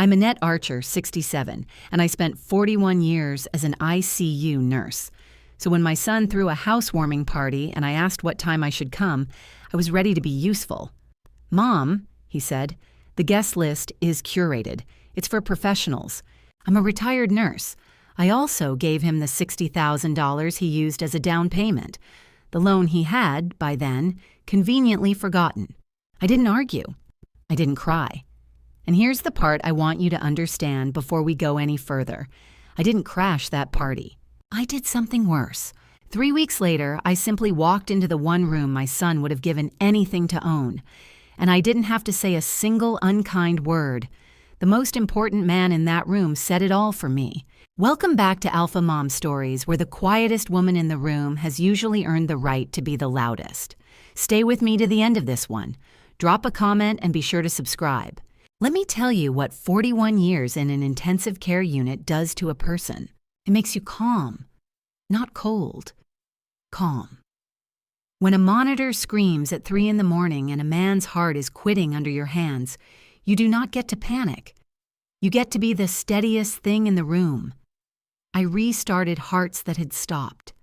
I'm Annette Archer, 67, and I spent 41 years as an ICU nurse. So when my son threw a housewarming party and I asked what time I should come, I was ready to be useful. "Mom," he said, "the guest list is curated. It's for professionals. I'm a retired nurse. I also gave him the $60,000 he used as a down payment, the loan he had, by then, conveniently forgotten. I didn't argue. I didn't cry. And here's the part I want you to understand before we go any further. I didn't crash that party. I did something worse. 3 weeks later, I simply walked into the one room my son would have given anything to own. And I didn't have to say a single unkind word. The most important man in that room said it all for me. Welcome back to Alpha Mom Stories, where the quietest woman in the room has usually earned the right to be the loudest. Stay with me to the end of this one. Drop a comment and be sure to subscribe. Let me tell you what 41 years in an intensive care unit does to a person. It makes you calm, not cold. Calm. When a monitor screams at 3 in the morning and a man's heart is quitting under your hands, you do not get to panic. You get to be the steadiest thing in the room. I restarted hearts that had stopped.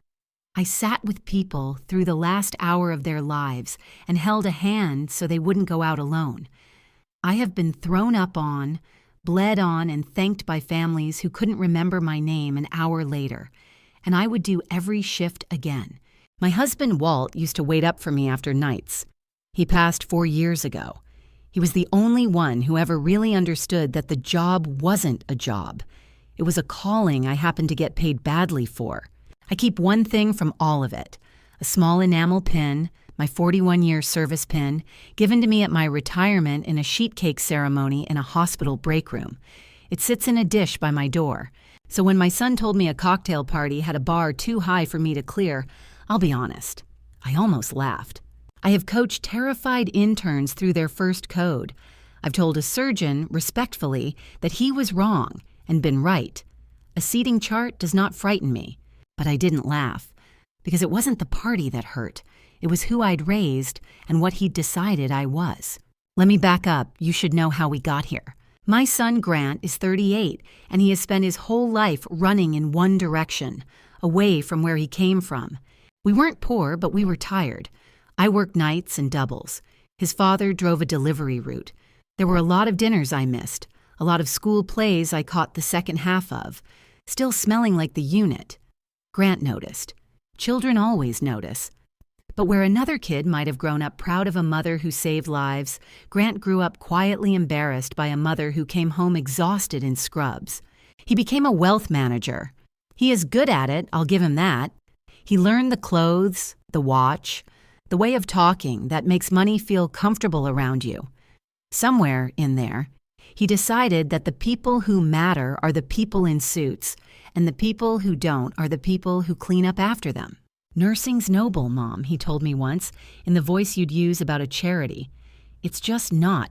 I sat with people through the last hour of their lives and held a hand so they wouldn't go out alone. I have been thrown up on, bled on, and thanked by families who couldn't remember my name an hour later, and I would do every shift again. My husband Walt used to wait up for me after nights. He passed 4 years ago. He was the only one who ever really understood that the job wasn't a job. It was a calling I happened to get paid badly for. I keep one thing from all of it: a small enamel pin, my 41-year service pin, given to me at my retirement in a sheet cake ceremony in a hospital break room. It sits in a dish by my door. So when my son told me a cocktail party had a bar too high for me to clear, I'll be honest, I almost laughed. I have coached terrified interns through their first code. I've told a surgeon, respectfully, that he was wrong and been right. A seating chart does not frighten me, but I didn't laugh, because it wasn't the party that hurt. It was who I'd raised and what he'd decided I was. Let me back up. You should know how we got here. My son Grant is 38, and he has spent his whole life running in one direction, away from where he came from. We weren't poor, but we were tired. I worked nights and doubles. His father drove a delivery route. There were a lot of dinners I missed, a lot of school plays I caught the second half of, still smelling like the unit. Grant noticed. Children always notice. But where another kid might have grown up proud of a mother who saved lives, Grant grew up quietly embarrassed by a mother who came home exhausted in scrubs. He became a wealth manager. He is good at it, I'll give him that. He learned the clothes, the watch, the way of talking that makes money feel comfortable around you. Somewhere in there, he decided that the people who matter are the people in suits, and the people who don't are the people who clean up after them. "Nursing's noble, Mom," he told me once, in the voice you'd use about a charity. It's just not,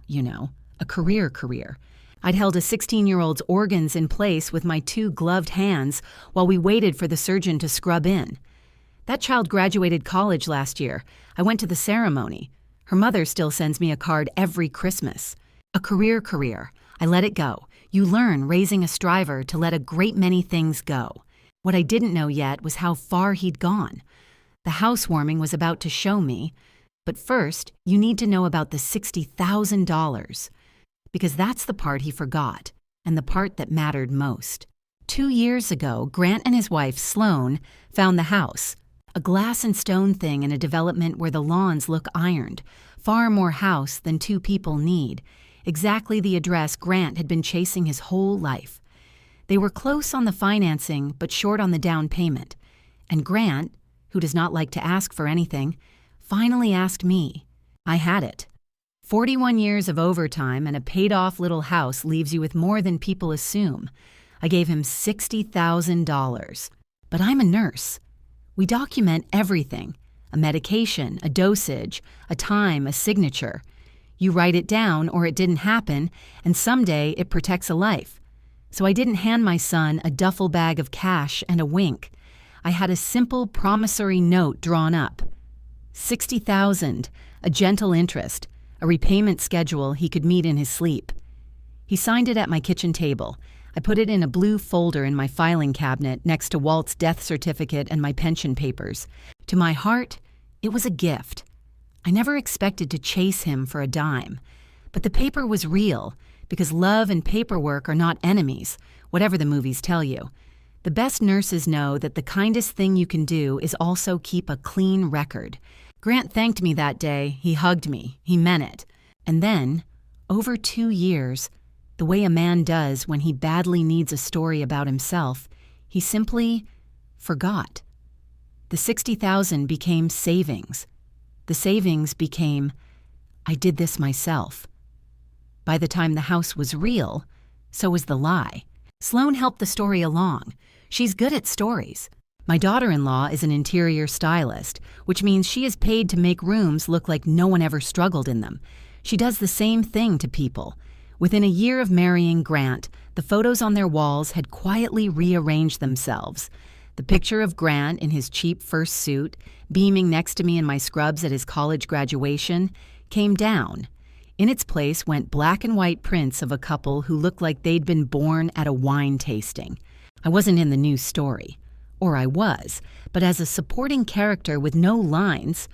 a career. I'd held a 16-year-old's organs in place with my 2 gloved hands while we waited for the surgeon to scrub in. That child graduated college last year. I went to the ceremony. Her mother still sends me a card every Christmas. A career. I let it go. You learn, raising a striver, to let a great many things go. What I didn't know yet was how far he'd gone. The housewarming was about to show me, but first, you need to know about the $60,000, because that's the part he forgot, and the part that mattered most. 2 years ago, Grant and his wife, Sloan, found the house, a glass and stone thing in a development where the lawns look ironed, far more house than 2 people need, exactly the address Grant had been chasing his whole life. They were close on the financing, but short on the down payment. And Grant, who does not like to ask for anything, finally asked me. I had it. 41 years of overtime and a paid-off little house leaves you with more than people assume. I gave him $60,000. But I'm a nurse. We document everything: a medication, a dosage, a time, a signature. You write it down or it didn't happen, and someday it protects a life. So I didn't hand my son a duffel bag of cash and a wink. I had a simple promissory note drawn up. $60,000, a gentle interest, a repayment schedule he could meet in his sleep. He signed it at my kitchen table. I put it in a blue folder in my filing cabinet next to Walt's death certificate and my pension papers. To my heart, it was a gift. I never expected to chase him for a dime. But the paper was real, because love and paperwork are not enemies, whatever the movies tell you. The best nurses know that the kindest thing you can do is also keep a clean record. Grant thanked me that day. He hugged me. He meant it. And then, over 2 years, the way a man does when he badly needs a story about himself, he simply forgot. The $60,000 became savings. The savings became, I did this myself. By the time the house was real, so was the lie. Sloan helped the story along. She's good at stories. My daughter-in-law is an interior stylist, which means she is paid to make rooms look like no one ever struggled in them. She does the same thing to people. Within a year of marrying Grant, the photos on their walls had quietly rearranged themselves. The picture of Grant in his cheap first suit, beaming next to me in my scrubs at his college graduation, came down. In its place went black and white prints of a couple who looked like they'd been born at a wine tasting. I wasn't in the news story. Or I was, but as a supporting character with no lines.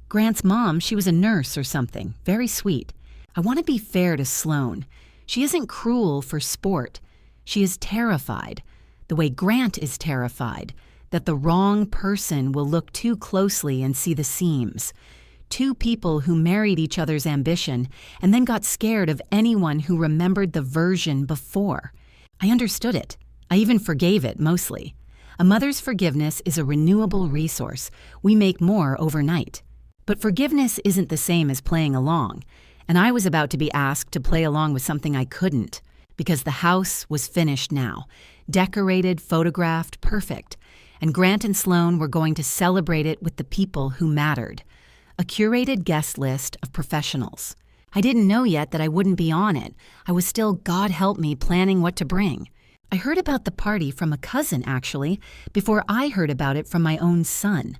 Grant's mom, she was a nurse or something, very sweet. I want to be fair to Sloan. She isn't cruel for sport. She is terrified, the way Grant is terrified, that the wrong person will look too closely and see the seams. Two people who married each other's ambition and then got scared of anyone who remembered the version before. I understood it. I even forgave it, mostly. A mother's forgiveness is a renewable resource. We make more overnight. But forgiveness isn't the same as playing along. And I was about to be asked to play along with something I couldn't, because the house was finished now, decorated, photographed, perfect, and Grant and Sloan were going to celebrate it with the people who mattered. A curated guest list of professionals. I didn't know yet that I wouldn't be on it. I was still, God help me, planning what to bring. I heard about the party from a cousin, actually, before I heard about it from my own son.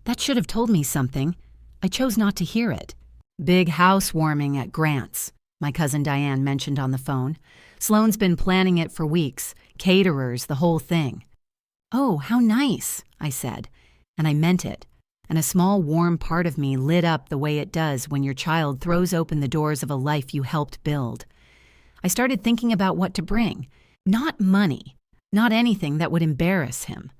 That should have told me something. I chose not to hear it. Big housewarming at Grant's, my cousin Diane mentioned on the phone. Sloan's been planning it for weeks. Caterers, the whole thing. Oh, how nice, I said. And I meant it. And a small warm part of me lit up the way it does when your child throws open the doors of a life you helped build. I started thinking about what to bring. Not money. Not anything that would embarrass him.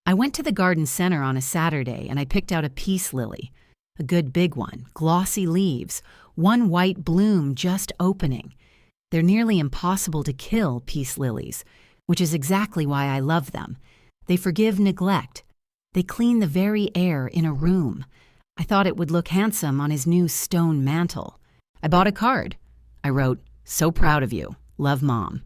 I went to the garden center on a Saturday and I picked out a peace lily. A good big one, glossy leaves, one white bloom just opening. They're nearly impossible to kill, peace lilies, which is exactly why I love them. They forgive neglect. They clean the very air in a room. I thought it would look handsome on his new stone mantel. I bought a card. I wrote, "So proud of you. Love, Mom."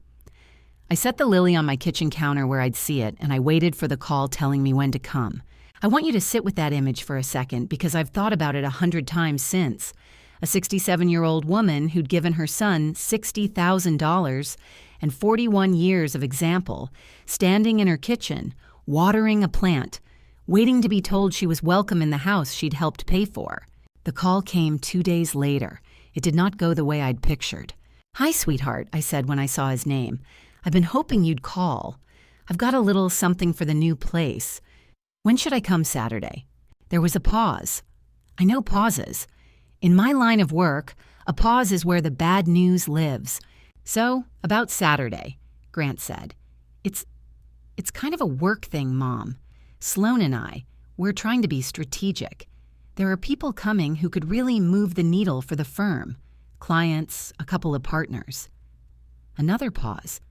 I set the lily on my kitchen counter where I'd see it, and I waited for the call telling me when to come. I want you to sit with that image for a second because I've thought about it 100 times since. A 67-year-old woman who'd given her son $60,000 and 41 years of example, standing in her kitchen, watering a plant, waiting to be told she was welcome in the house she'd helped pay for. The call came 2 days later. It did not go the way I'd pictured. "Hi, sweetheart," I said when I saw his name. "I've been hoping you'd call. I've got a little something for the new place. When should I come Saturday?" There was a pause. I know pauses. In my line of work, a pause is where the bad news lives. "So, about Saturday," Grant said. It's kind of a work thing, Mom. Sloan and we're trying to be strategic. There are people coming who could really move the needle for the firm. Clients, a couple of partners." Another pause.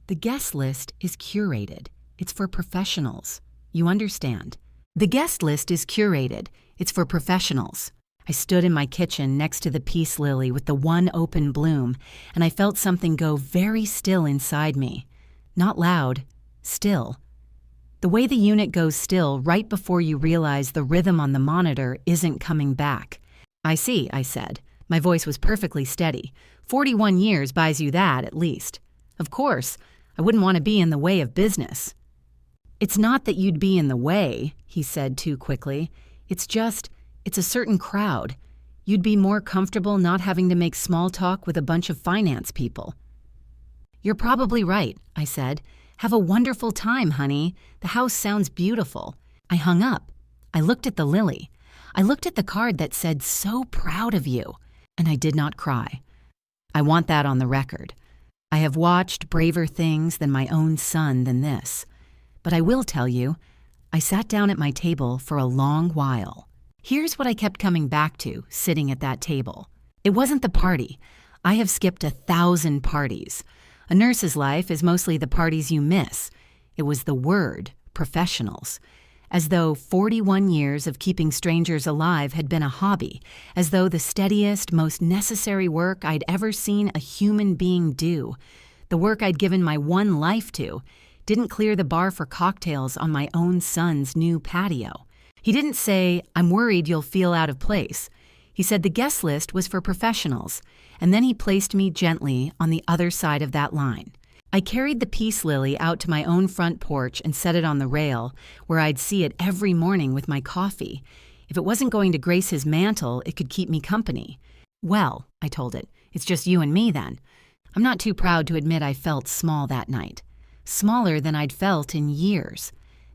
"The guest list is curated. It's for professionals. You understand? The guest list is curated. It's for professionals." I stood in my kitchen next to the peace lily with the one open bloom, and I felt something go very still inside me. Not loud, still. The way the unit goes still right before you realize the rhythm on the monitor isn't coming back. "I see," I said. My voice was perfectly steady. 41 years buys you that, at least. Of course, I wouldn't want to be in the way of business. "It's not that you'd be in the way," he said too quickly. It's a certain crowd. You'd be more comfortable not having to make small talk with a bunch of finance people." "You're probably right," I said. "Have a wonderful time, honey. The house sounds beautiful." I hung up. I looked at the lily. I looked at the card that said, "So proud of you," and I did not cry. I want that on the record. I have watched braver things than my own son than this. But I will tell you, I sat down at my table for a long while. Here's what I kept coming back to, sitting at that table. It wasn't the party. I have skipped 1,000 parties. A nurse's life is mostly the parties you miss. It was the word, professionals. As though 41 years of keeping strangers alive had been a hobby, as though the steadiest, most necessary work I'd ever seen a human being do, the work I'd given my one life to, didn't clear the bar for cocktails on my own son's new patio. He didn't say, "I'm worried you'll feel out of place." He said the guest list was for professionals, and then he placed me gently on the other side of that line. I carried the peace lily out to my own front porch and set it on the rail, where I'd see it every morning with my coffee. If it wasn't going to grace his mantle, it could keep me company. "Well," I told it, "it's just you and me then." I'm not too proud to admit I felt small that night. Smaller than I'd felt in years.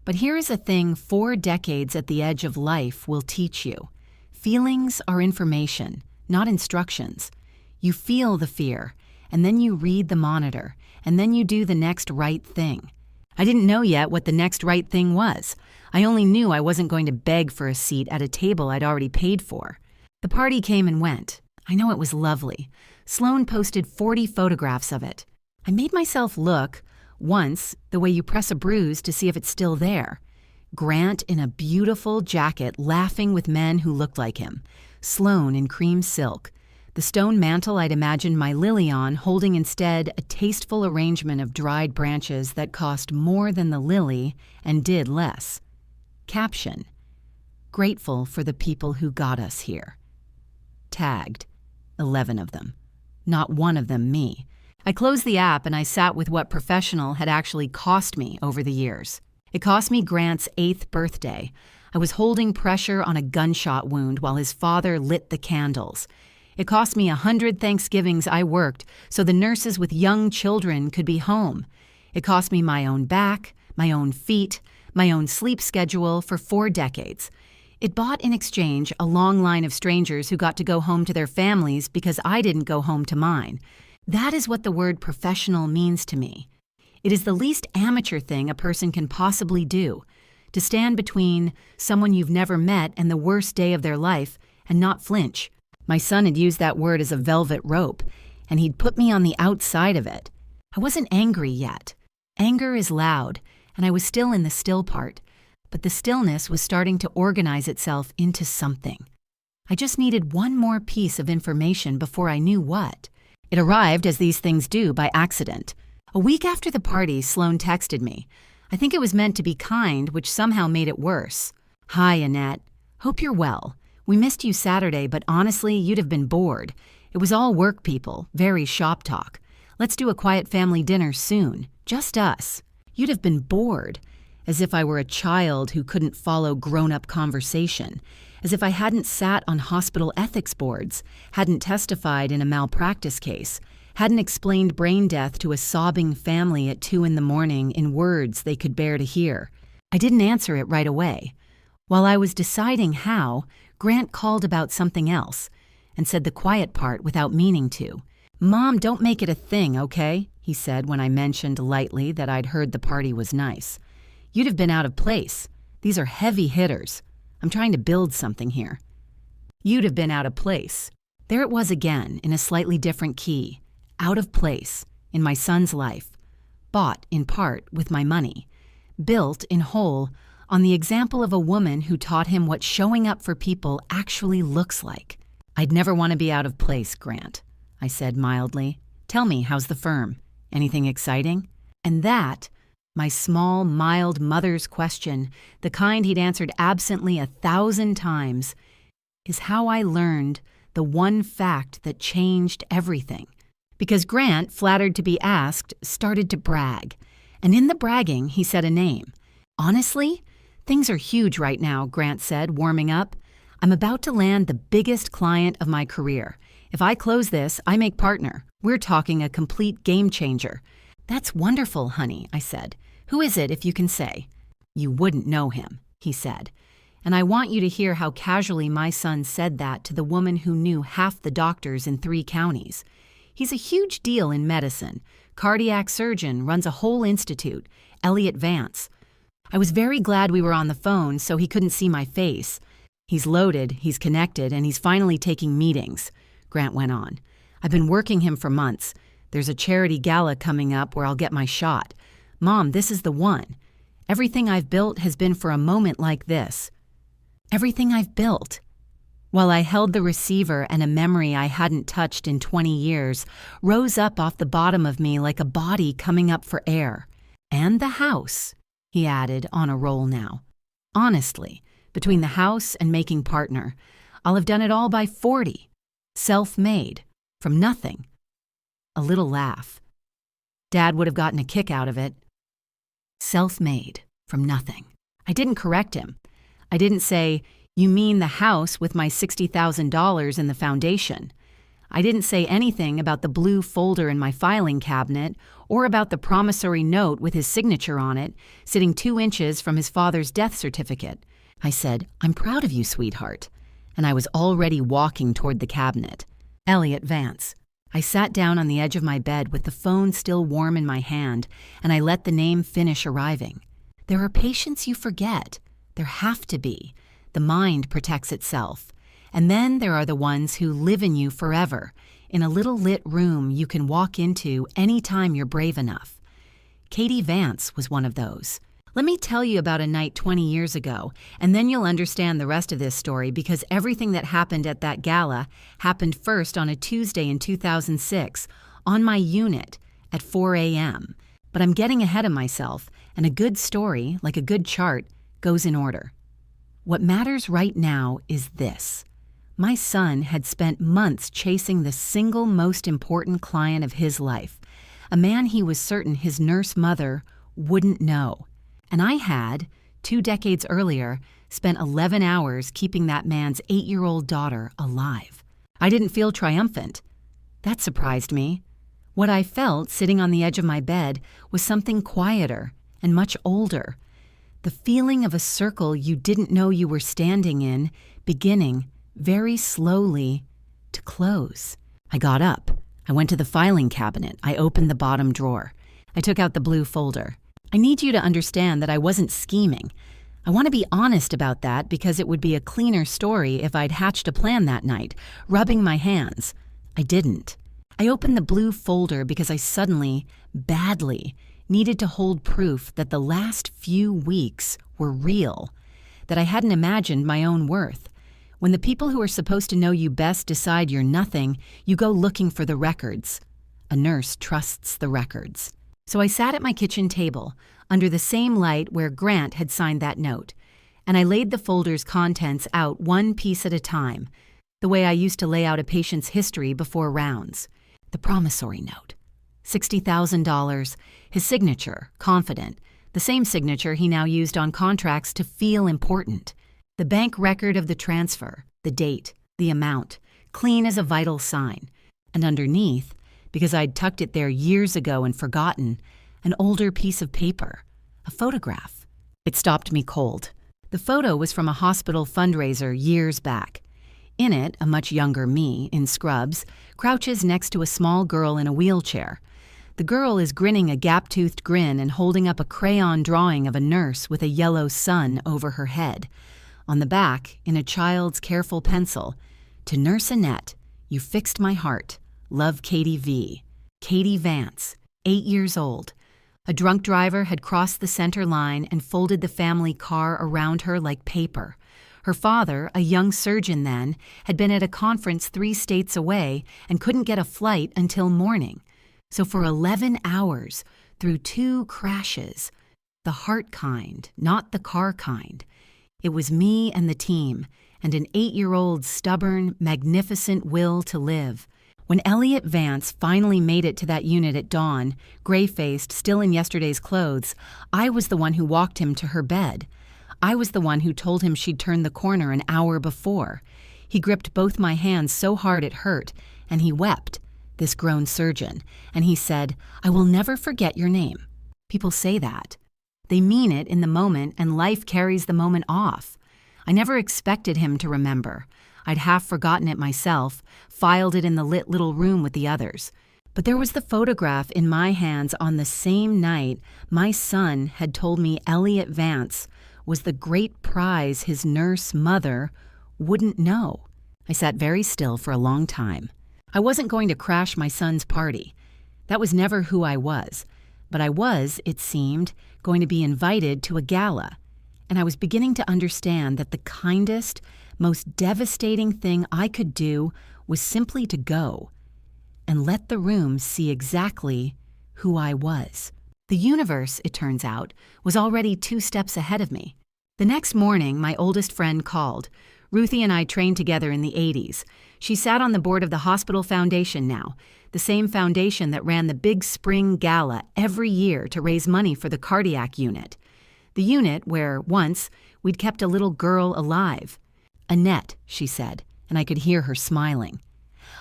But here is a thing 4 decades at the edge of life will teach you. Feelings are information, not instructions. You feel the fear, and then you read the monitor, and then you do the next right thing. I didn't know yet what the next right thing was. I only knew I wasn't going to beg for a seat at a table I'd already paid for. The party came and went. I know it was lovely. Sloan posted 40 photographs of it. I made myself look, once, the way you press a bruise to see if it's still there. Grant in a beautiful jacket laughing with men who looked like him. Sloan in cream silk. The stone mantle I'd imagined my lily on, holding instead a tasteful arrangement of dried branches that cost more than the lily and did less. Caption: "Grateful for the people who got us here." Tagged: 11 of them. Not one of them me. I closed the app and I sat with what professional had actually cost me over the years. It cost me Grant's 8th birthday. I was holding pressure on a gunshot wound while his father lit the candles. It cost me 100 Thanksgivings I worked so the nurses with young children could be home. It cost me my own back, my own feet, my own sleep schedule for 4 decades. It bought in exchange a long line of strangers who got to go home to their families because I didn't go home to mine. That is what the word professional means to me. It is the least amateur thing a person can possibly do, to stand between someone you've never met and the worst day of their life and not flinch. My son had used that word as a velvet rope, and he'd put me on the outside of it. I wasn't angry yet. Anger is loud, and I was still in the still part, but the stillness was starting to organize itself into something. I just needed one more piece of information before I knew what. It arrived, as these things do, by accident. A week after the party, Sloan texted me. I think it was meant to be kind, which somehow made it worse. "Hi, Annette. Hope you're well. We missed you Saturday, but honestly, you'd have been bored. It was all work people, very shop talk. Let's do a quiet family dinner soon. Just us. You'd have been bored." As if I were a child who couldn't follow grown-up conversation. As if I hadn't sat on hospital ethics boards, hadn't testified in a malpractice case, hadn't explained brain death to a sobbing family at 2 a.m. in words they could bear to hear. I didn't answer it right away. While I was deciding how, Grant called about something else and said the quiet part without meaning to. "Mom, don't make it a thing, okay?" he said when I mentioned lightly that I'd heard the party was nice. "You'd have been out of place. These are heavy hitters. I'm trying to build something here." You'd have been out of place. There it was again, in a slightly different key. Out of place, in my son's life. Bought, in part, with my money. Built, in whole, on the example of a woman who taught him what showing up for people actually looks like. "I'd never want to be out of place, Grant," I said mildly. "Tell me, how's the firm? Anything exciting?" And that, my small, mild mother's question, the kind he'd answered absently 1,000 times, is how I learned the one fact that changed everything. Because Grant, flattered to be asked, started to brag. And in the bragging, he said a name. "Honestly, things are huge right now," Grant said, warming up. I'm about to land the biggest client of my career. If I close this, I make partner. We're talking a complete game changer. That's wonderful, honey, I said. Who is it, if you can say? You wouldn't know him, he said. And I want you to hear how casually my son said that to the woman who knew half the doctors in 3 counties. He's a huge deal in medicine. Cardiac surgeon, runs a whole institute. Elliot Vance. I was very glad we were on the phone so he couldn't see my face. He's loaded, he's connected, and he's finally taking meetings, Grant went on. I've been working him for months. There's a charity gala coming up where I'll get my shot. Mom, this is the one. Everything I've built has been for a moment like this. Everything I've built. While I held the receiver and a memory I hadn't touched in 20 years rose up off the bottom of me like a body coming up for air. And the house, he added, on a roll now. Honestly, between the house and making partner, I'll have done it all by 40. Self-made, from nothing. A little laugh. Dad would have gotten a kick out of it. Self-made, from nothing. I didn't correct him. I didn't say, you mean the house with my $60,000 in the foundation. I didn't say anything about the blue folder in my filing cabinet or about the promissory note with his signature on it, sitting 2 inches from his father's death certificate. I said, I'm proud of you, sweetheart. And I was already walking toward the cabinet. Elliot Vance. I sat down on the edge of my bed with the phone still warm in my hand, and I let the name finish arriving. There are patients you forget. There have to be. The mind protects itself. And then there are the ones who live in you forever, in a little lit room you can walk into anytime you're brave enough. Katie Vance was one of those. Let me tell you about a night 20 years ago, and then you'll understand the rest of this story because everything that happened at that gala happened first on a Tuesday in 2006, on my unit, at 4 a.m. But I'm getting ahead of myself, and a good story, like a good chart, goes in order. What matters right now is this. My son had spent months chasing the single most important client of his life, a man he was certain his nurse mother wouldn't know. And I had, 2 decades earlier, spent 11 hours keeping that man's 8-year-old daughter alive. I didn't feel triumphant. That surprised me. What I felt sitting on the edge of my bed was something quieter and much older. The feeling of a circle you didn't know you were standing in, beginning, very slowly, to close. I got up. I went to the filing cabinet. I opened the bottom drawer. I took out the blue folder. I need you to understand that I wasn't scheming. I want to be honest about that because it would be a cleaner story if I'd hatched a plan that night, rubbing my hands. I didn't. I opened the blue folder because I suddenly, badly, needed to hold proof that the last few weeks were real, that I hadn't imagined my own worth. When the people who are supposed to know you best decide you're nothing, you go looking for the records. A nurse trusts the records. So I sat at my kitchen table, under the same light where Grant had signed that note, and I laid the folder's contents out one piece at a time, the way I used to lay out a patient's history before rounds. The promissory note. $60,000, his signature, confident, the same signature he now used on contracts to feel important. The bank record of the transfer, the date, the amount, clean as a vital sign. And underneath, because I'd tucked it there years ago and forgotten, an older piece of paper, a photograph. It stopped me cold. The photo was from a hospital fundraiser years back. In it, a much younger me, in scrubs, crouches next to a small girl in a wheelchair. The girl is grinning a gap-toothed grin and holding up a crayon drawing of a nurse with a yellow sun over her head. On the back, in a child's careful pencil, "To Nurse Annette, you fixed my heart. Love, Katie V." Katie Vance, 8 years old. A drunk driver had crossed the center line and folded the family car around her like paper. Her father, a young surgeon then, had been at a conference 3 states away and couldn't get a flight until morning. So for 11 hours, through 2 crashes, the heart kind, not the car kind, it was me and the team, and an 8-year-old's stubborn, magnificent will to live. When Elliot Vance finally made it to that unit at dawn, gray-faced, still in yesterday's clothes, I was the one who walked him to her bed. I was the one who told him she'd turned the corner an hour before. He gripped both my hands so hard it hurt, and he wept, this grown surgeon, and he said, "I will never forget your name." People say that. They mean it in the moment, and life carries the moment off. I never expected him to remember. I'd half forgotten it myself, filed it in the lit little room with the others. But there was the photograph in my hands on the same night my son had told me Elliot Vance was the great prize his nurse mother wouldn't know. I sat very still for a long time. I wasn't going to crash my son's party. That was never who I was. But I was, it seemed, going to be invited to a gala. And I was beginning to understand that the kindest, most devastating thing I could do was simply to go and let the room see exactly who I was. The universe, it turns out, was already 2 steps ahead of me. The next morning, my oldest friend called. Ruthie and I trained together in the 80s. She sat on the board of the hospital foundation now, the same foundation that ran the big spring gala every year to raise money for the cardiac unit. The unit where, once, we'd kept a little girl alive. Annette, she said, and I could hear her smiling.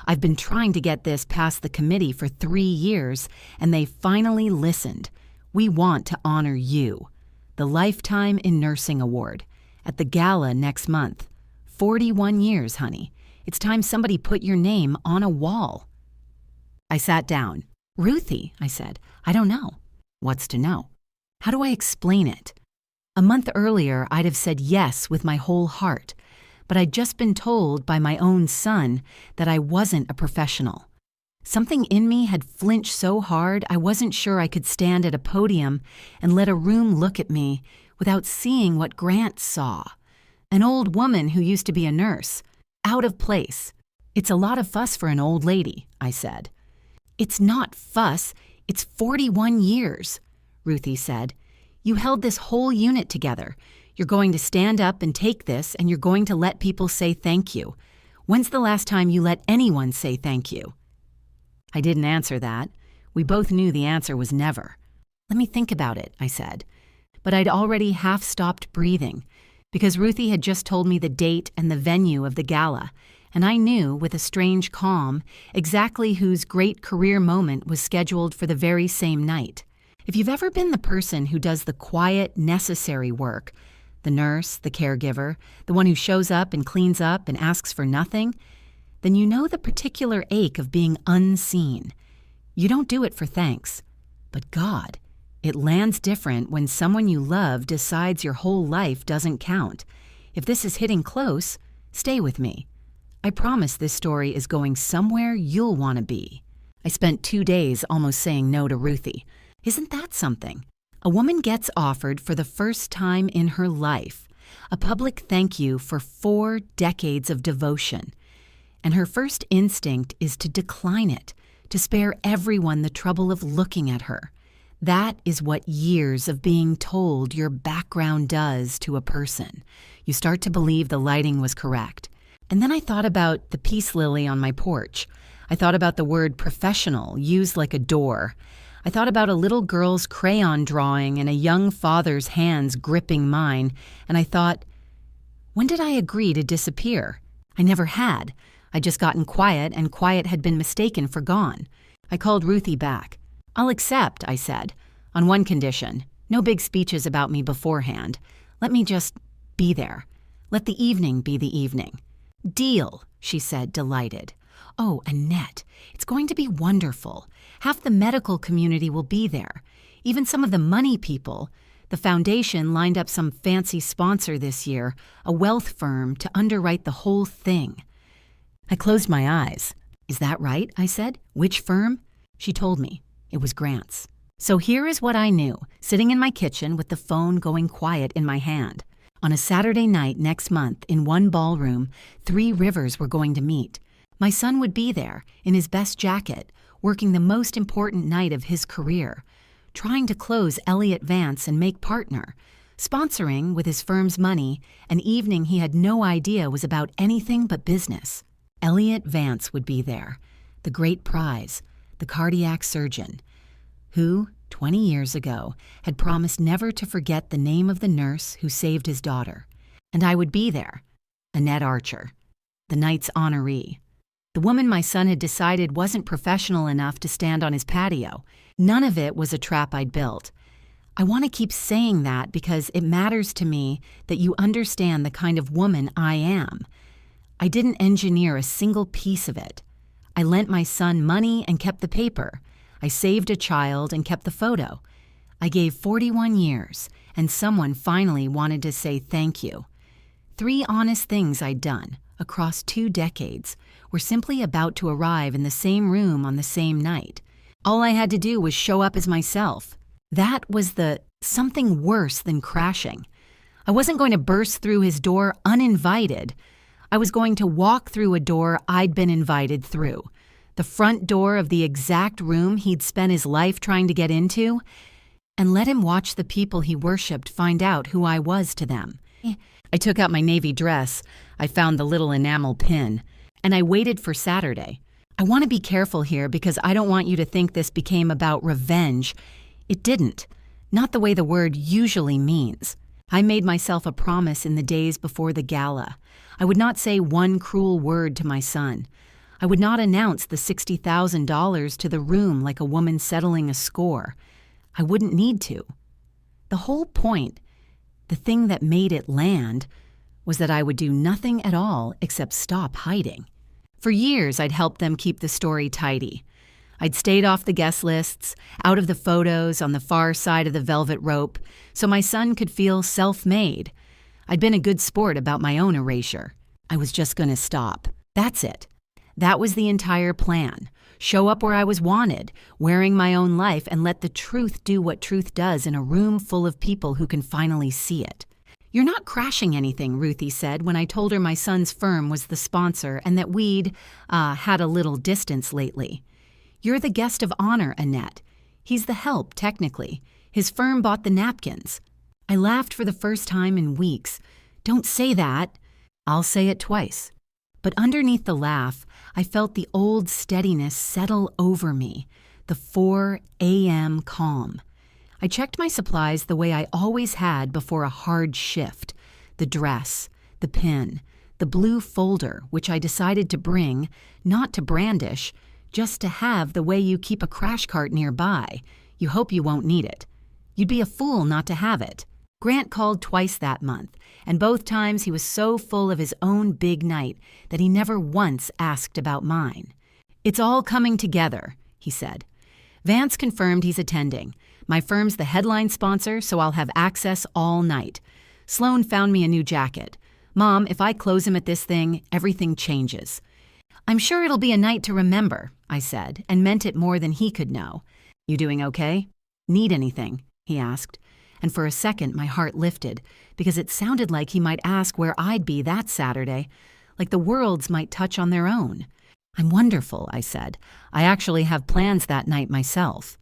I've been trying to get this past the committee for 3 years, and they finally listened. We want to honor you. The Lifetime in Nursing Award. At the gala next month. 41 years, honey. It's time somebody put your name on a wall. I sat down. Ruthie, I said, I don't know. What's to know? How do I explain it? A month earlier, I'd have said yes with my whole heart, but I'd just been told by my own son that I wasn't a professional. Something in me had flinched so hard I wasn't sure I could stand at a podium and let a room look at me without seeing what Grant saw. An old woman who used to be a nurse. Out of place. It's a lot of fuss for an old lady, I said. It's not fuss, it's 41 years, Ruthie said. You held this whole unit together. You're going to stand up and take this, and you're going to let people say thank you. When's the last time you let anyone say thank you? I didn't answer that. We both knew the answer was never. Let me think about it, I said. But I'd already half stopped breathing, because Ruthie had just told me the date and the venue of the gala, and I knew, with a strange calm, exactly whose great career moment was scheduled for the very same night. If you've ever been the person who does the quiet, necessary work, the nurse, the caregiver, the one who shows up and cleans up and asks for nothing, then you know the particular ache of being unseen. You don't do it for thanks. But God, it lands different when someone you love decides your whole life doesn't count. If this is hitting close, stay with me. I promise this story is going somewhere you'll want to be. I spent 2 days almost saying no to Ruthie. Isn't that something? A woman gets offered for the first time in her life a public thank you for 4 decades of devotion. And her first instinct is to decline it, to spare everyone the trouble of looking at her. That is what years of being told your background does to a person. You start to believe the lighting was correct. And then I thought about the peace lily on my porch. I thought about the word professional used like a door. I thought about a little girl's crayon drawing and a young father's hands gripping mine, and I thought, when did I agree to disappear? I never had. I'd just gotten quiet, and quiet had been mistaken for gone. I called Ruthie back. I'll accept, I said, on one condition. No big speeches about me beforehand. Let me just be there. Let the evening be the evening. Deal, she said, delighted. Oh, Annette, it's going to be wonderful. Half the medical community will be there. Even some of the money people. The foundation lined up some fancy sponsor this year, a wealth firm, to underwrite the whole thing. I closed my eyes. Is that right? I said. Which firm? She told me. It was Grant's. So here is what I knew, sitting in my kitchen with the phone going quiet in my hand. On a Saturday night next month, in one ballroom, 3 Rivers were going to meet. My son would be there, in his best jacket, working the most important night of his career, trying to close Elliot Vance and make partner, sponsoring, with his firm's money, an evening he had no idea was about anything but business. Elliot Vance would be there, the great prize, the cardiac surgeon, who, 20 years ago, had promised never to forget the name of the nurse who saved his daughter. And I would be there. Annette Archer, the night's honoree. The woman my son had decided wasn't professional enough to stand on his patio. None of it was a trap I'd built. I want to keep saying that because it matters to me that you understand the kind of woman I am. I didn't engineer a single piece of it. I lent my son money and kept the paper. I saved a child and kept the photo. I gave 41 years, and someone finally wanted to say thank you. 3 honest things I'd done, across 2 decades, were simply about to arrive in the same room on the same night. All I had to do was show up as myself. That was the something worse than crashing. I wasn't going to burst through his door uninvited. I was going to walk through a door I'd been invited through, the front door of the exact room he'd spent his life trying to get into, and let him watch the people he worshipped find out who I was to them. I took out my navy dress, I found the little enamel pin, and I waited for Saturday. I want to be careful here because I don't want you to think this became about revenge. It didn't. Not the way the word usually means. I made myself a promise in the days before the gala. I would not say one cruel word to my son. I would not announce the $60,000 to the room like a woman settling a score. I wouldn't need to. The whole point, the thing that made it land, was that I would do nothing at all except stop hiding. For years, I'd helped them keep the story tidy. I'd stayed off the guest lists, out of the photos on the far side of the velvet rope, so my son could feel self-made. I'd been a good sport about my own erasure. I was just going to stop. That's it. That was the entire plan. Show up where I was wanted, wearing my own life, and let the truth do what truth does in a room full of people who can finally see it. "You're not crashing anything," Ruthie said when I told her my son's firm was the sponsor and that we'd, had a little distance lately. "You're the guest of honor, Annette. He's the help, technically. His firm bought the napkins." I laughed for the first time in weeks. "Don't say that." "I'll say it twice." But underneath the laugh, I felt the old steadiness settle over me, the 4 a.m. calm. I checked my supplies the way I always had before a hard shift. The dress, the pin, the blue folder, which I decided to bring, not to brandish, just to have the way you keep a crash cart nearby. You hope you won't need it. You'd be a fool not to have it. Grant called twice that month, and both times he was so full of his own big night that he never once asked about mine. "It's all coming together," he said. "Vance confirmed he's attending. My firm's the headline sponsor, so I'll have access all night. Sloan found me a new jacket. Mom, if I close him at this thing, everything changes." "I'm sure it'll be a night to remember," I said, and meant it more than he could know. "You doing okay? Need anything?" he asked. And for a second, my heart lifted, because it sounded like he might ask where I'd be that Saturday, like the worlds might touch on their own. "I'm wonderful," I said. "I actually have plans that night myself."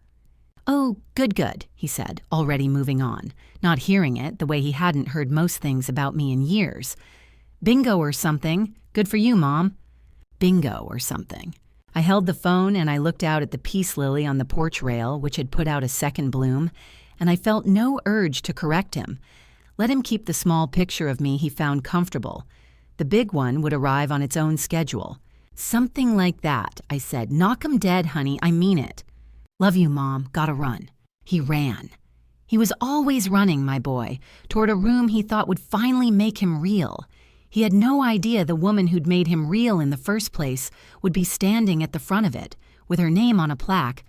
"Oh, good," he said, already moving on, not hearing it the way he hadn't heard most things about me in years. "Bingo or something. Good for you, Mom." Bingo or something. I held the phone and I looked out at the peace lily on the porch rail, which had put out a second bloom, and I felt no urge to correct him. Let him keep the small picture of me he found comfortable. The big one would arrive on its own schedule. "Something like that," I said. "Knock 'em dead, honey. I mean it." "Love you, Mom. Gotta run." He ran. He was always running, my boy, toward a room he thought would finally make him real. He had no idea the woman who'd made him real in the first place would be standing at the front of it, with her name on a plaque,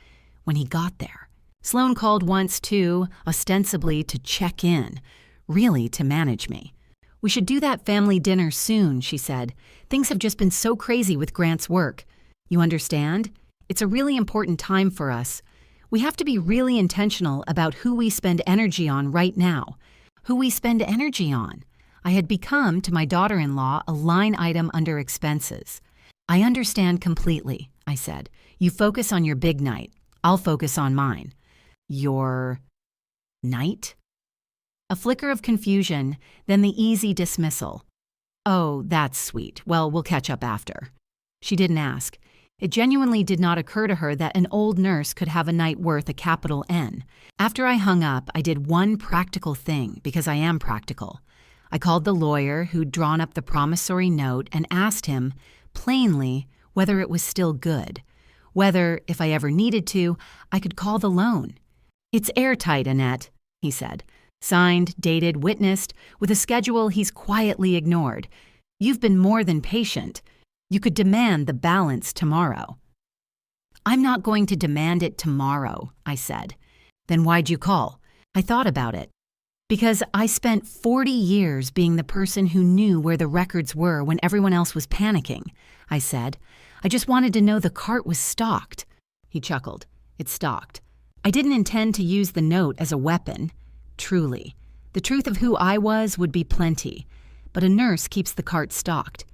when he got there. Sloan called once, too, ostensibly to check in, really to manage me. "We should do that family dinner soon," she said. "Things have just been so crazy with Grant's work. You understand? It's a really important time for us. We have to be really intentional about who we spend energy on right now. Who we spend energy on." I had become, to my daughter-in-law, a line item under expenses. "I understand completely," I said. "You focus on your big night. I'll focus on mine." "Your night?" A flicker of confusion, then the easy dismissal. "Oh, that's sweet. Well, we'll catch up after." She didn't ask. It genuinely did not occur to her that an old nurse could have a night worth a capital N. After I hung up, I did one practical thing, because I am practical. I called the lawyer who'd drawn up the promissory note and asked him, plainly, whether it was still good. Whether, if I ever needed to, I could call the loan. "It's airtight, Annette," he said. "Signed, dated, witnessed, with a schedule he's quietly ignored. You've been more than patient. You could demand the balance tomorrow." "I'm not going to demand it tomorrow," I said. "Then why'd you call?" I thought about it. "Because I spent 40 years being the person who knew where the records were when everyone else was panicking," I said. "I just wanted to know the cart was stocked." He chuckled. "It's stocked. I didn't intend to use the note as a weapon. Truly. The truth of who I was would be plenty. But a nurse keeps the cart stocked.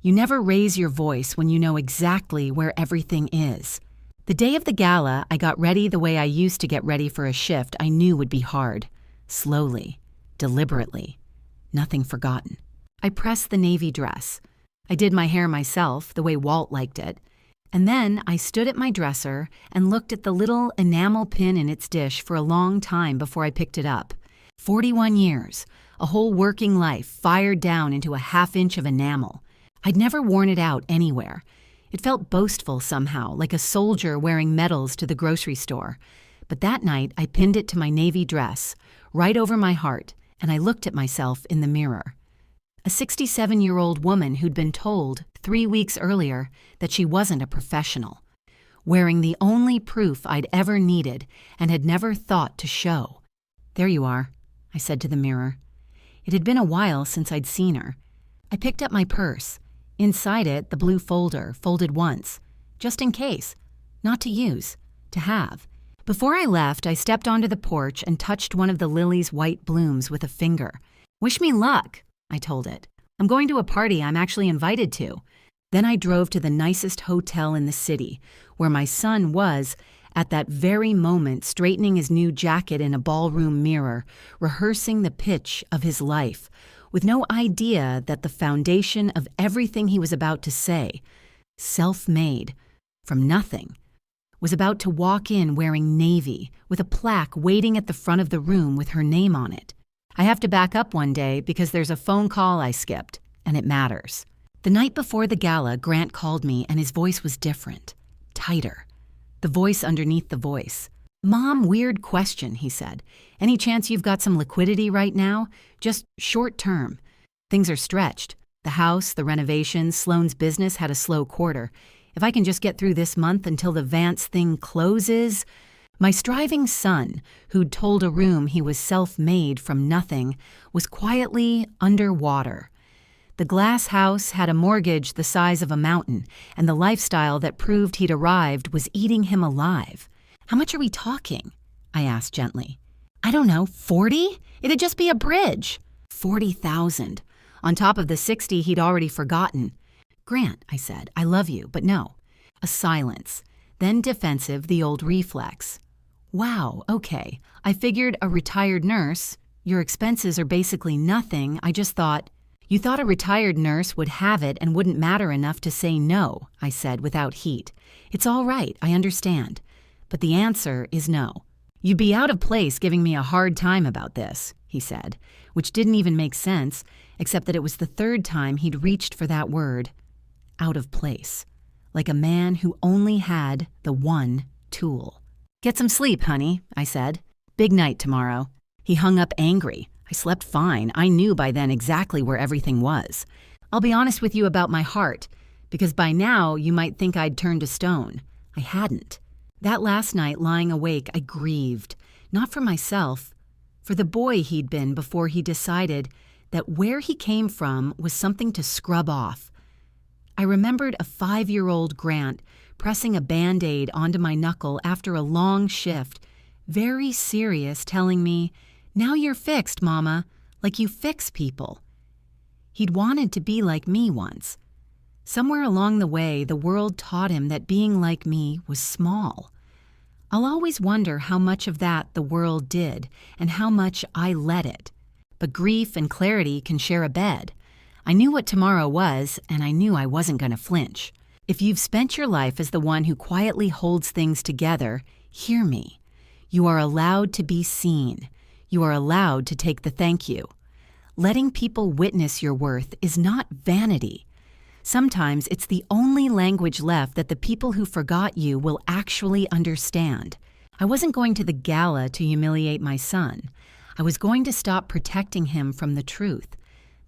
You never raise your voice when you know exactly where everything is." The day of the gala, I got ready the way I used to get ready for a shift I knew would be hard. Slowly, deliberately, nothing forgotten. I pressed the navy dress. I did my hair myself, the way Walt liked it. And then I stood at my dresser and looked at the little enamel pin in its dish for a long time before I picked it up. 41 years, a whole working life fired down into a half-inch of enamel. I'd never worn it out anywhere. It felt boastful somehow, like a soldier wearing medals to the grocery store. But that night I pinned it to my navy dress, right over my heart, and I looked at myself in the mirror. A 67-year-old woman who'd been told 3 weeks earlier that she wasn't a professional, wearing the only proof I'd ever needed and had never thought to show. "There you are," I said to the mirror. It had been a while since I'd seen her. I picked up my purse. Inside it, the blue folder, folded once, just in case, not to use, to have. Before I left, I stepped onto the porch and touched one of the lily's white blooms with a finger. "Wish me luck," I told it. "I'm going to a party I'm actually invited to." Then I drove to the nicest hotel in the city, where my son was, at that very moment, straightening his new jacket in a ballroom mirror, rehearsing the pitch of his life, with no idea that the foundation of everything he was about to say, self-made, from nothing, was about to walk in wearing navy, with a plaque waiting at the front of the room with her name on it. I have to back up one day because there's a phone call I skipped, and it matters. The night before the gala, Grant called me, and his voice was different, tighter. The voice underneath the voice. "Mom, weird question," he said. "Any chance you've got some liquidity right now? Just short term. Things are stretched. The house, the renovations, Sloane's business had a slow quarter. If I can just get through this month until the Vance thing closes..." My striving son, who'd told a room he was self-made from nothing, was quietly underwater. The glass house had a mortgage the size of a mountain, and the lifestyle that proved he'd arrived was eating him alive. "How much are we talking?" I asked gently. "I don't know, 40? It'd just be a bridge." 40,000. On top of the 60 he'd already forgotten. "Grant," I said, "I love you, but no." A silence. Then defensive, the old reflex. "Wow, okay. I figured a retired nurse. Your expenses are basically nothing. I just thought..." "You thought a retired nurse would have it and wouldn't matter enough to say no," I said without heat. "It's all right, I understand. But the answer is no." "You'd be out of place giving me a hard time about this," he said, which didn't even make sense, except that it was the third time he'd reached for that word. Out of place. Like a man who only had the one tool. "Get some sleep, honey," I said. "Big night tomorrow." He hung up angry. I slept fine. I knew by then exactly where everything was. I'll be honest with you about my heart, because by now you might think I'd turned to stone. I hadn't. That last night, lying awake, I grieved. Not for myself, for the boy he'd been before he decided that where he came from was something to scrub off. I remembered a 5-year-old Grant pressing a Band-Aid onto my knuckle after a long shift, very serious, telling me, "Now you're fixed, Mama, like you fix people." He'd wanted to be like me once. Somewhere along the way, the world taught him that being like me was small. I'll always wonder how much of that the world did and how much I let it. But grief and clarity can share a bed. I knew what tomorrow was, and I knew I wasn't going to flinch. If you've spent your life as the one who quietly holds things together, hear me. You are allowed to be seen. You are allowed to take the thank you. Letting people witness your worth is not vanity. Sometimes it's the only language left that the people who forgot you will actually understand. I wasn't going to the gala to humiliate my son. I was going to stop protecting him from the truth.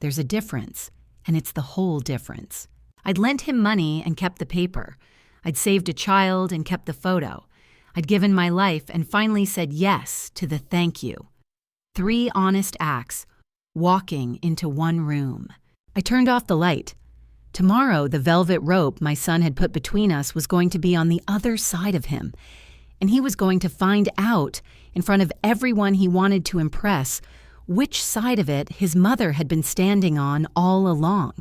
There's a difference, and it's the whole difference. I'd lent him money and kept the paper. I'd saved a child and kept the photo. I'd given my life and finally said yes to the thank you. 3 honest acts, walking into one room. I turned off the light. Tomorrow, the velvet rope my son had put between us was going to be on the other side of him, and he was going to find out, in front of everyone he wanted to impress, which side of it his mother had been standing on all along.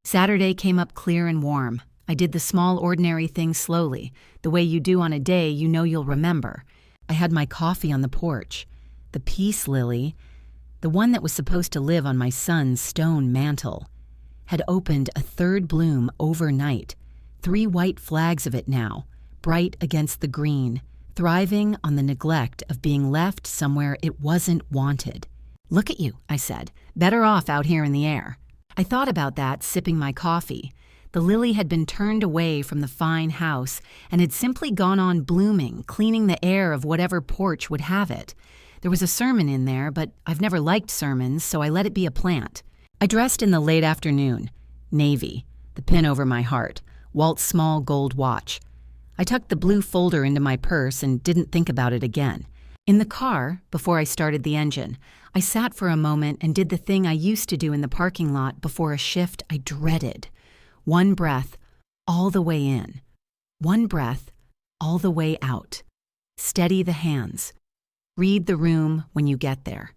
Saturday came up clear and warm. I did the small ordinary things slowly, the way you do on a day you know you'll remember. I had my coffee on the porch. The peace lily, the one that was supposed to live on my son's stone mantle, had opened a 3rd bloom overnight, 3 white flags of it now, bright against the green, thriving on the neglect of being left somewhere it wasn't wanted. "Look at you," I said, "better off out here in the air." I thought about that sipping my coffee. The lily had been turned away from the fine house and had simply gone on blooming, cleaning the air of whatever porch would have it. There was a sermon in there, but I've never liked sermons, so I let it be a plant. I dressed in the late afternoon, navy, the pin over my heart, Walt's small gold watch. I tucked the blue folder into my purse and didn't think about it again. In the car, before I started the engine, I sat for a moment and did the thing I used to do in the parking lot before a shift I dreaded. 1 breath, all the way in. 1 breath, all the way out. Steady the hands. Read the room when you get there.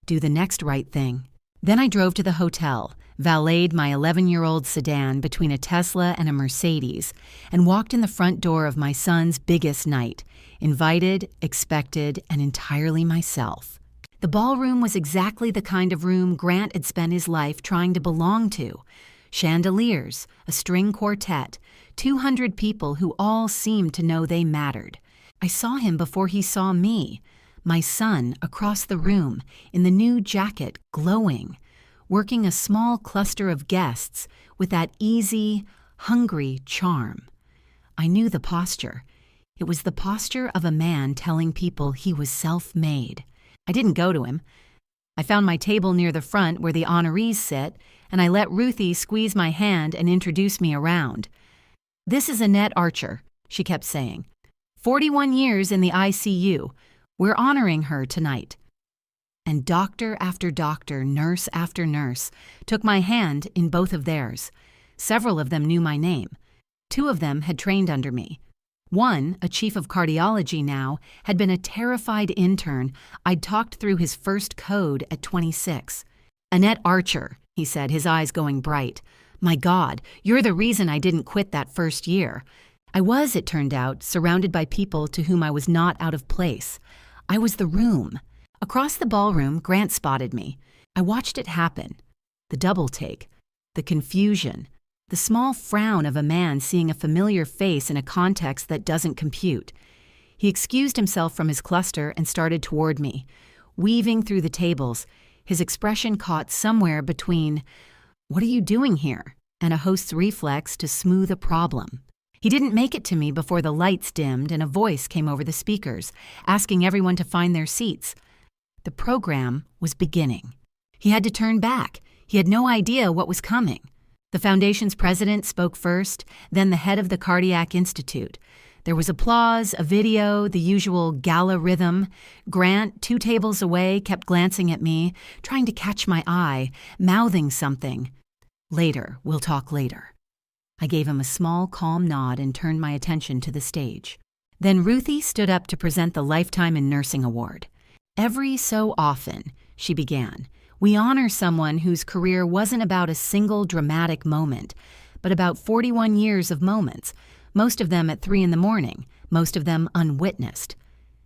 Do the next right thing. Then I drove to the hotel, valeted my 11-year-old sedan between a Tesla and a Mercedes, and walked in the front door of my son's biggest night, invited, expected, and entirely myself. The ballroom was exactly the kind of room Grant had spent his life trying to belong to. Chandeliers, a string quartet, 200 people who all seemed to know they mattered. I saw him before he saw me, my son across the room, in the new jacket, glowing, working a small cluster of guests with that easy, hungry charm. I knew the posture. It was the posture of a man telling people he was self-made. I didn't go to him. I found my table near the front where the honorees sit, and I let Ruthie squeeze my hand and introduce me around. "This is Annette Archer," she kept saying. 41 years in the ICU. We're honoring her tonight." And doctor after doctor, nurse after nurse, took my hand in both of theirs. Several of them knew my name. 2 of them had trained under me. One, a chief of cardiology now, had been a terrified intern I'd talked through his first code at 26. "Annette Archer," he said, his eyes going bright. "My God, you're the reason I didn't quit that first year." I was, it turned out, surrounded by people to whom I was not out of place. I was the room. Across the ballroom, Grant spotted me. I watched it happen. The double take, the confusion, the small frown of a man seeing a familiar face in a context that doesn't compute. He excused himself from his cluster and started toward me, weaving through the tables, his expression caught somewhere between, "What are you doing here?" and a host's reflex to smooth a problem. He didn't make it to me before the lights dimmed and a voice came over the speakers, asking everyone to find their seats. The program was beginning. He had to turn back. He had no idea what was coming. The foundation's president spoke first, then the head of the Cardiac Institute. There was applause, a video, the usual gala rhythm. Grant, 2 tables away, kept glancing at me, trying to catch my eye, mouthing something. "Later, we'll talk later." I gave him a small, calm nod and turned my attention to the stage. Then Ruthie stood up to present the Lifetime in Nursing Award. "Every so often," she began, "we honor someone whose career wasn't about a single dramatic moment, but about 41 years of moments, most of them at 3 a.m, most of them unwitnessed.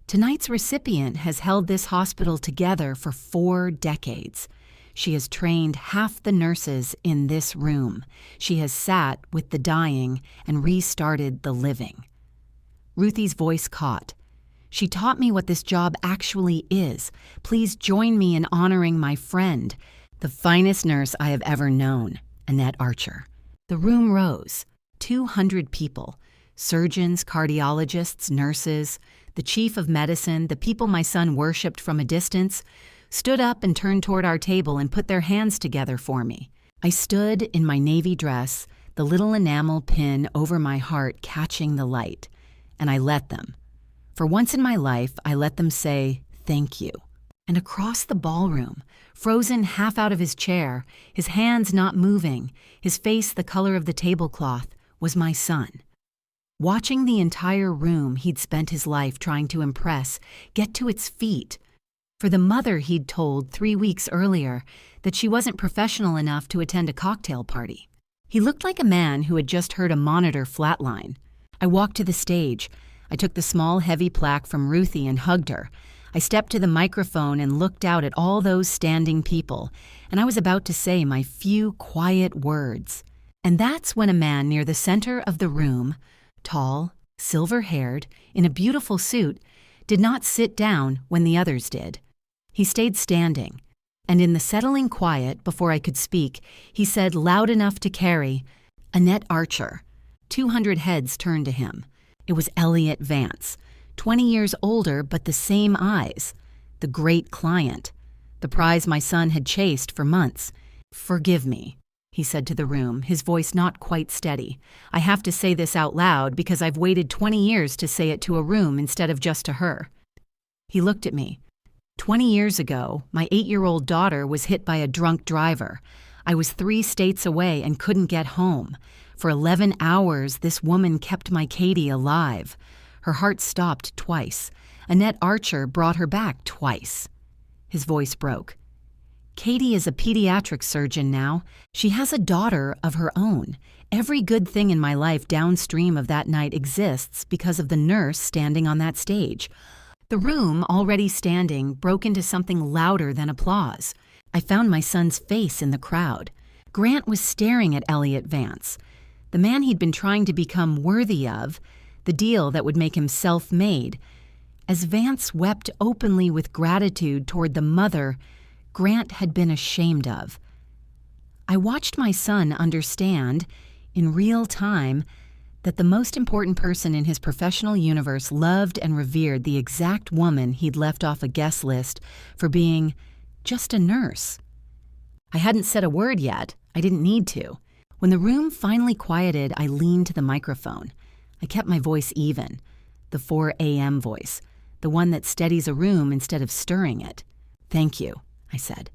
Tonight's recipient has held this hospital together for 4 decades. She has trained half the nurses in this room. She has sat with the dying and restarted the living. Ruthie's voice caught. She taught me what this job actually is. Please join me in honoring my friend, the finest nurse I have ever known, Annette Archer. The room rose. 200 people. Surgeons, cardiologists, nurses, the chief of medicine, the people my son worshipped from a distance, stood up and turned toward our table and put their hands together for me. I stood in my navy dress, the little enamel pin over my heart catching the light, and I let them. For once in my life, I let them say, "Thank you." And across the ballroom, frozen half out of his chair, his hands not moving, his face the color of the tablecloth, was my son. Watching the entire room he'd spent his life trying to impress get to its feet. For the mother he'd told 3 weeks earlier that she wasn't professional enough to attend a cocktail party. He looked like a man who had just heard a monitor flatline. I walked to the stage. I took the small, heavy plaque from Ruthie and hugged her. I stepped to the microphone and looked out at all those standing people, and I was about to say my few quiet words. And that's when a man near the center of the room, tall, silver-haired, in a beautiful suit, did not sit down when the others did. He stayed standing, and in the settling quiet before I could speak, he said loud enough to carry, "Annette Archer." 200 heads turned to him. It was Elliot Vance, 20 years older but the same eyes, the great client, the prize my son had chased for months. "Forgive me," he said to the room, his voice not quite steady. "I have to say this out loud because I've waited 20 years to say it to a room instead of just to her." He looked at me. 20 years ago, my 8-year-old daughter was hit by a drunk driver. I was 3 states away and couldn't get home. For 11 hours, this woman kept my Katie alive. Her heart stopped twice. Annette Archer brought her back twice. His voice broke. "Katie is a pediatric surgeon now. She has a daughter of her own. Every good thing in my life downstream of that night exists because of the nurse standing on that stage." The room, already standing, broke into something louder than applause. I found my son's face in the crowd. Grant was staring at Elliot Vance, the man he'd been trying to become worthy of, the deal that would make him self-made. As Vance wept openly with gratitude toward the mother Grant had been ashamed of. I watched my son understand, in real time, that the most important person in his professional universe loved and revered the exact woman he'd left off a guest list for being just a nurse. I hadn't said a word yet. I didn't need to. When the room finally quieted, I leaned to the microphone. I kept my voice even, the 4 a.m. voice, the one that steadies a room instead of stirring it. "Thank you," I said.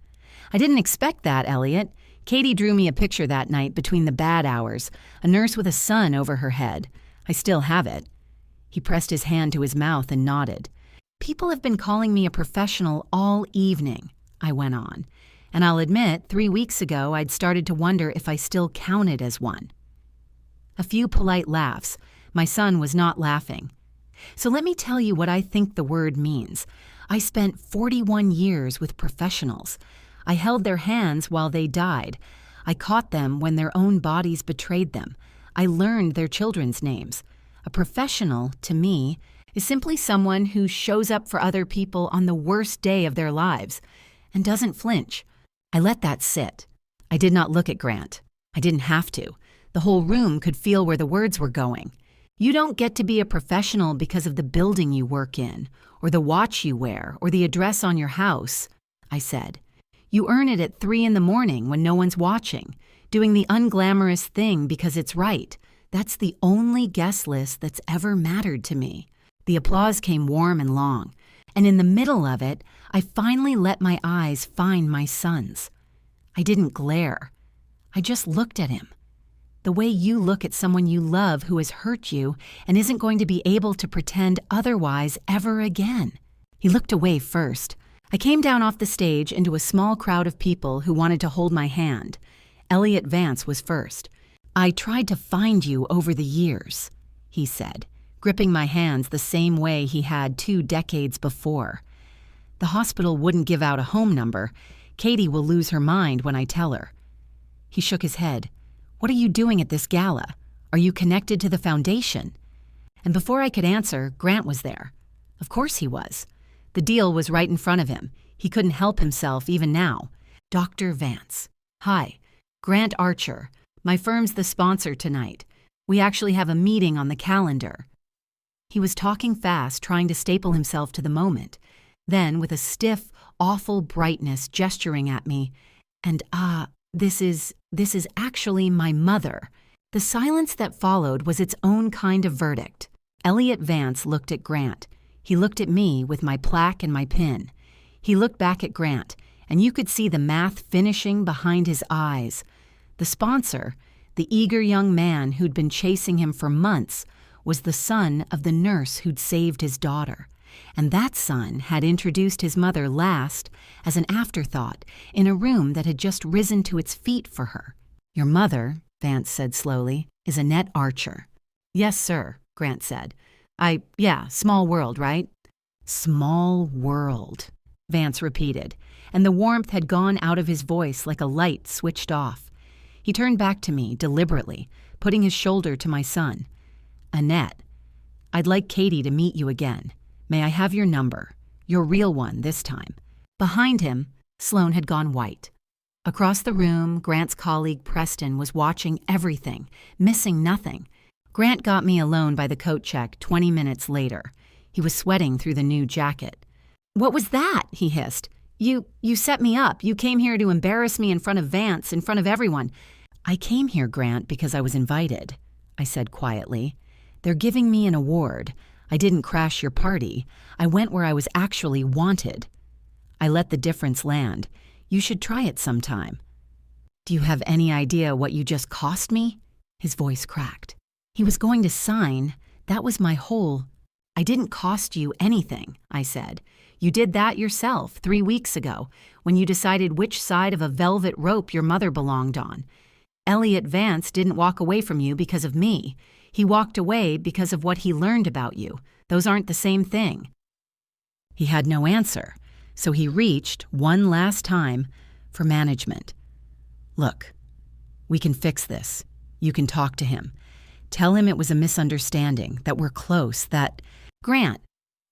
"I didn't expect that, Elliot. Katie drew me a picture that night between the bad hours, a nurse with a son over her head. I still have it." He pressed his hand to his mouth and nodded. "People have been calling me a professional all evening," I went on. "And I'll admit, 3 weeks ago I'd started to wonder if I still counted as one." A few polite laughs. My son was not laughing. "So let me tell you what I think the word means. I spent 41 years with professionals. I held their hands while they died. I caught them when their own bodies betrayed them. I learned their children's names. A professional, to me, is simply someone who shows up for other people on the worst day of their lives and doesn't flinch." I let that sit. I did not look at Grant. I didn't have to. The whole room could feel where the words were going. "You don't get to be a professional because of the building you work in, or the watch you wear, or the address on your house," I said. "You earn it at 3 in the morning when no one's watching, doing the unglamorous thing because it's right. That's the only guest list that's ever mattered to me." The applause came warm and long, and in the middle of it, I finally let my eyes find my son's. I didn't glare. I just looked at him. The way you look at someone you love who has hurt you and isn't going to be able to pretend otherwise ever again. He looked away first. I came down off the stage into a small crowd of people who wanted to hold my hand. Elliot Vance was first. "I tried to find you over the years," he said, gripping my hands the same way he had 2 decades before. The hospital wouldn't give out a home number. Katie will lose her mind when I tell her." He shook his head. "What are you doing at this gala? Are you connected to the foundation?" And before I could answer, Grant was there. Of course he was. The deal was right in front of him. He couldn't help himself even now. "Dr. Vance. Hi, Grant Archer. My firm's the sponsor tonight. We actually have a meeting on the calendar." He was talking fast, trying to staple himself to the moment. Then, with a stiff, awful brightness, gesturing at me, "And this is actually my mother." The silence that followed was its own kind of verdict. Elliot Vance looked at Grant. He looked at me with my plaque and my pin. He looked back at Grant, and you could see the math finishing behind his eyes. The sponsor, the eager young man who'd been chasing him for months, was the son of the nurse who'd saved his daughter. And that son had introduced his mother last as an afterthought in a room that had just risen to its feet for her. "Your mother," Vance said slowly, "is Annette Archer." "Yes, sir," Grant said. Yeah, small world, right?" "Small world," Vance repeated, and the warmth had gone out of his voice like a light switched off. He turned back to me deliberately, putting his shoulder to my son. "Annette, I'd like Katie to meet you again. May I have your number? Your real one this time." Behind him, Sloan had gone white. Across the room, Grant's colleague Preston was watching everything, missing nothing. Grant got me alone by the coat check 20 minutes later. He was sweating through the new jacket. "What was that?" he hissed. You set me up. You came here to embarrass me in front of Vance, in front of everyone." "I came here, Grant, because I was invited," I said quietly. "They're giving me an award. I didn't crash your party. I went where I was actually wanted. I let the difference land. You should try it sometime." "Do you have any idea what you just cost me?" His voice cracked. He was going to sign. That was my whole... "I didn't cost you anything," I said. "You did that yourself 3 weeks ago, when you decided which side of a velvet rope your mother belonged on. Elliot Vance didn't walk away from you because of me. He walked away because of what he learned about you. Those aren't the same thing." He had no answer, so he reached, one last time, for management. "Look, we can fix this. You can talk to him. Tell him it was a misunderstanding, that we're close, that..." "Grant."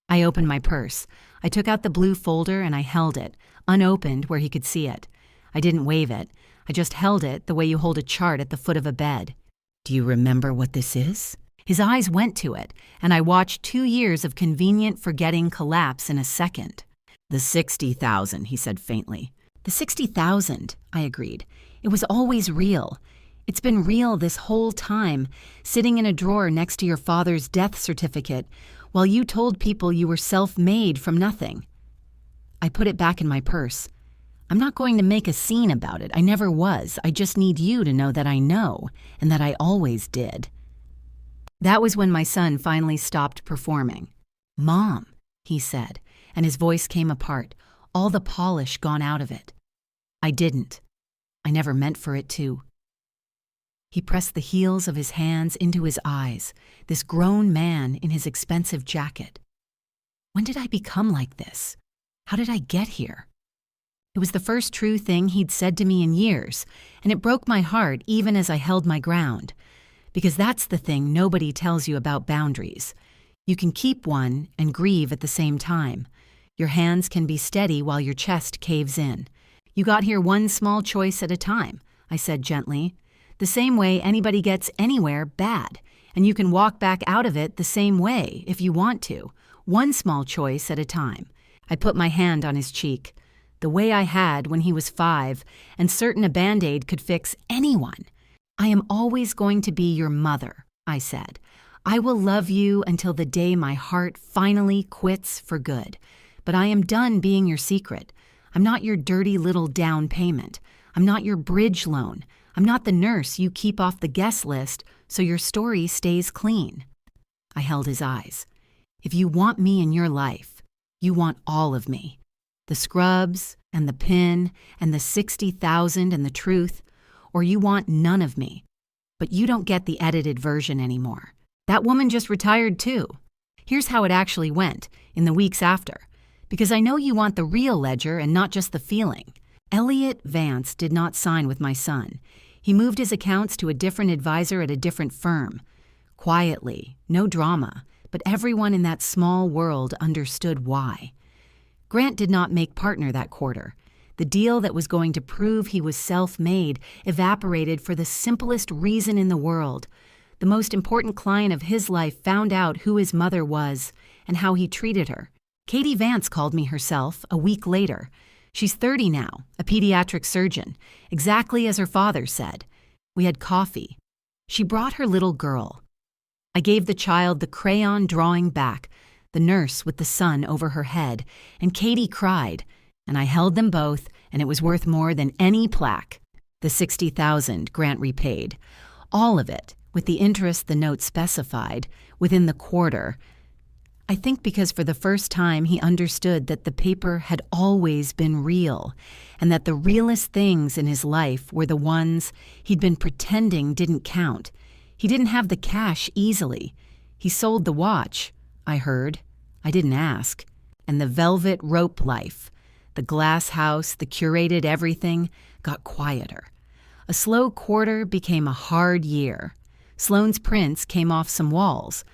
I opened my purse. I took out the blue folder and I held it, unopened where he could see it. I didn't wave it. I just held it the way you hold a chart at the foot of a bed. "Do you remember what this is?" His eyes went to it, and I watched 2 years of convenient forgetting collapse in a second. "The 60,000, he said faintly. "The 60,000, I agreed. "It was always real. It's been real this whole time, sitting in a drawer next to your father's death certificate, while you told people you were self-made from nothing." I put it back in my purse. "I'm not going to make a scene about it. I never was. I just need you to know that I know, and that I always did." That was when my son finally stopped performing. "Mom," he said, and his voice came apart, all the polish gone out of it. "I didn't. I never meant for it to." He pressed the heels of his hands into his eyes, this grown man in his expensive jacket. When did I become like this? How did I get here? It was the first true thing he'd said to me in years, and it broke my heart even as I held my ground. Because that's the thing nobody tells you about boundaries. You can keep one and grieve at the same time. Your hands can be steady while your chest caves in. "You got here one small choice at a time," I said gently. "The same way anybody gets anywhere bad, and you can walk back out of it the same way if you want to, one small choice at a time." I put my hand on his cheek, the way I had when he was 5, and certain a Band-Aid could fix anyone. "I am always going to be your mother," I said. "I will love you until the day my heart finally quits for good. But I am done being your secret. I'm not your dirty little down payment. I'm not your bridge loan. I'm not the nurse you keep off the guest list so your story stays clean." I held his eyes. "If you want me in your life, you want all of me. The scrubs and the pin and the 60,000 and the truth, or you want none of me. But you don't get the edited version anymore. That woman just retired too. Here's how it actually went in the weeks after. Because I know you want the real ledger and not just the feeling. Elliot Vance did not sign with my son. He moved his accounts to a different advisor at a different firm. Quietly, no drama, but everyone in that small world understood why. Grant did not make partner that quarter. The deal that was going to prove he was self-made evaporated for the simplest reason in the world. The most important client of his life found out who his mother was and how he treated her. Katie Vance called me herself a week later. She's 30 now, a pediatric surgeon, exactly as her father said. We had coffee. She brought her little girl. I gave the child the crayon drawing back, the nurse with the sun over her head, and Katie cried, and I held them both, and it was worth more than any plaque. The $60,000 Grant repaid. All of it, with the interest the note specified, within the quarter. I think because for the first time he understood that the paper had always been real, and that the realest things in his life were the ones he'd been pretending didn't count. He didn't have the cash easily. He sold the watch, I heard. I didn't ask. And the velvet rope life, the glass house, the curated everything, got quieter. A slow quarter became a hard year. Sloane's prints came off some walls.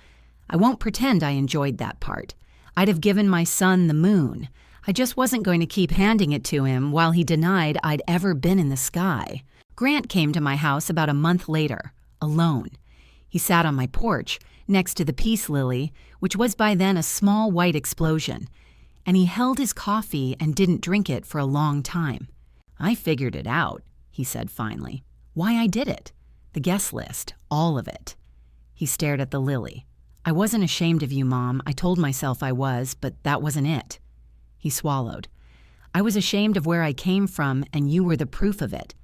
I won't pretend I enjoyed that part. I'd have given my son the moon. I just wasn't going to keep handing it to him while he denied I'd ever been in the sky. Grant came to my house about a month later, alone. He sat on my porch, next to the peace lily, which was by then a small white explosion, and he held his coffee and didn't drink it for a long time. I figured it out, he said finally. Why I did it. The guest list, all of it. He stared at the lily. I wasn't ashamed of you, Mom. I told myself I was, but that wasn't it. He swallowed. I was ashamed of where I came from, and you were the proof of it.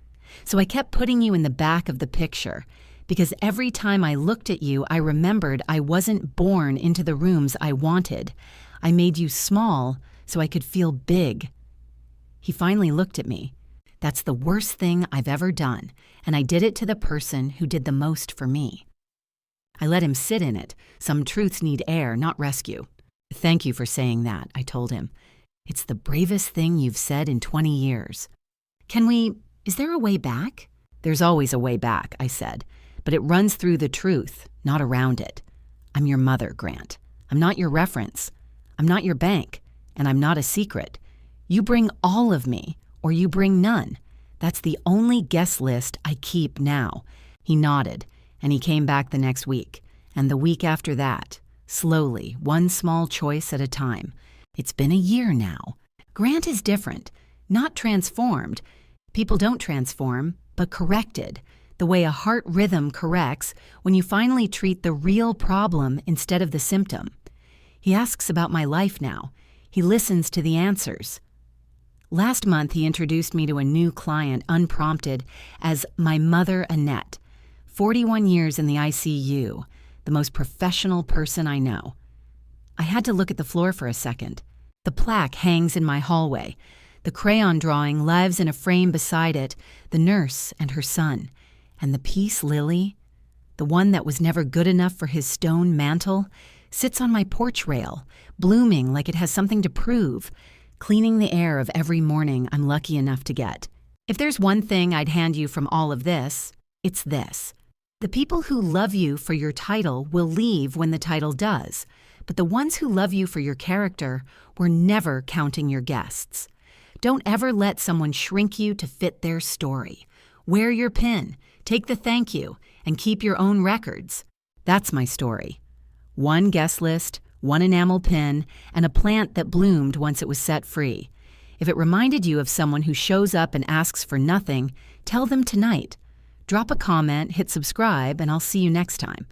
So I kept putting you in the back of the picture, because every time I looked at you, I remembered I wasn't born into the rooms I wanted. I made you small so I could feel big. He finally looked at me. That's the worst thing I've ever done, and I did it to the person who did the most for me. I let him sit in it. Some truths need air, not rescue. Thank you for saying that, I told him. It's the bravest thing you've said in 20 years. Is there a way back? There's always a way back, I said, but it runs through the truth, not around it. I'm your mother, Grant. I'm not your reference. I'm not your bank, and I'm not a secret. You bring all of me, or you bring none. That's the only guest list I keep now. He nodded. And he came back the next week, and the week after that, slowly, one small choice at a time. It's been a year now. Grant is different, not transformed. People don't transform, but corrected, the way a heart rhythm corrects when you finally treat the real problem instead of the symptom. He asks about my life now. He listens to the answers. Last month, he introduced me to a new client unprompted as my mother, Annette. 41 years in the ICU, the most professional person I know. I had to look at the floor for a second. The plaque hangs in my hallway. The crayon drawing lives in a frame beside it, the nurse and her son. And the peace lily, the one that was never good enough for his stone mantle, sits on my porch rail, blooming like it has something to prove, cleaning the air of every morning I'm lucky enough to get. If there's one thing I'd hand you from all of this, it's this. The people who love you for your title will leave when the title does, but the ones who love you for your character were never counting your guests. Don't ever let someone shrink you to fit their story. Wear your pin, take the thank you, and keep your own records. That's my story. One guest list, one enamel pin, and a plant that bloomed once it was set free. If it reminded you of someone who shows up and asks for nothing, tell them tonight. Drop a comment, hit subscribe, and I'll see you next time.